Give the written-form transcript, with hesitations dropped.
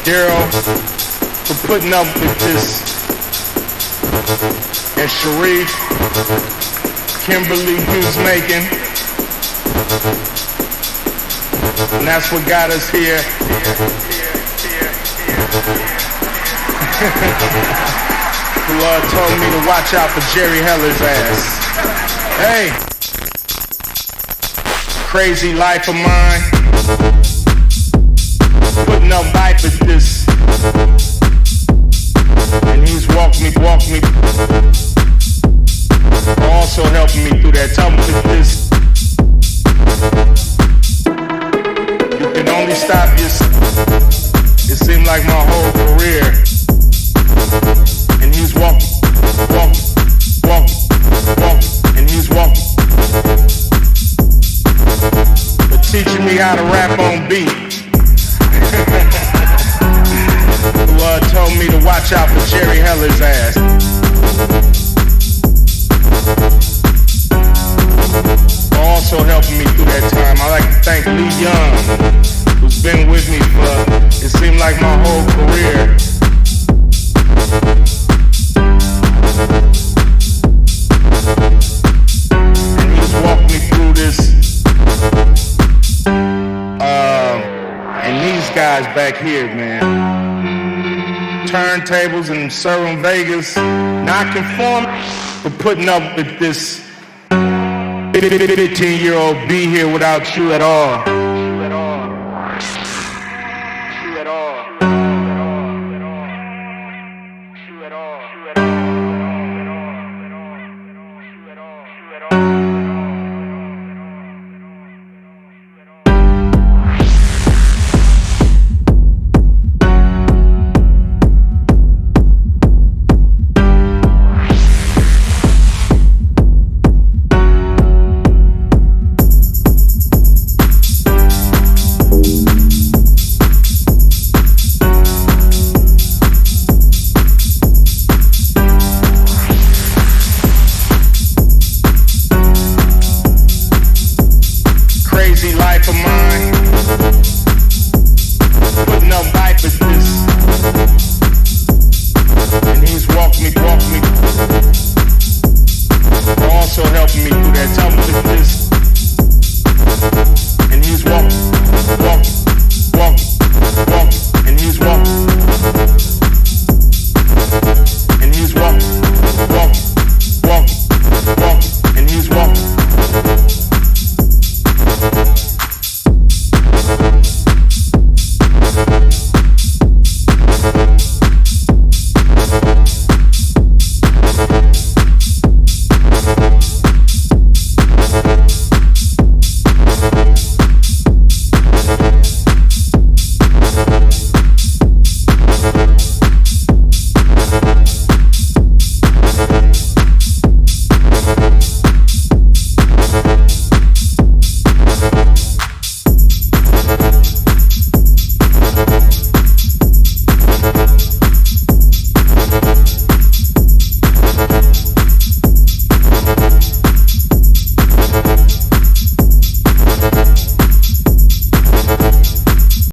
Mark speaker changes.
Speaker 1: Daryl for putting up with this, and Sharif, Kimberly, who's making, and that's what got us here. The Lord told me to watch out for Jerry Heller's ass. Hey, crazy life of mine, putting up life with this, and he's walked me, also helping me through that. Tell me this, you can only stop yourself. It seemed like my whole career, and he's walking, and he's walking, but teaching me how to rap on beat. The Lord told me to watch out for Jerry Heller's ass. Also helping me through that time. I like to thank Lee Young, who's been with me for, it seemed like my whole career. And he's walked me through this. And these guys back here, man. Turntables and Serum Vegas, not conform for putting up with this 15-year-old be here without you at all.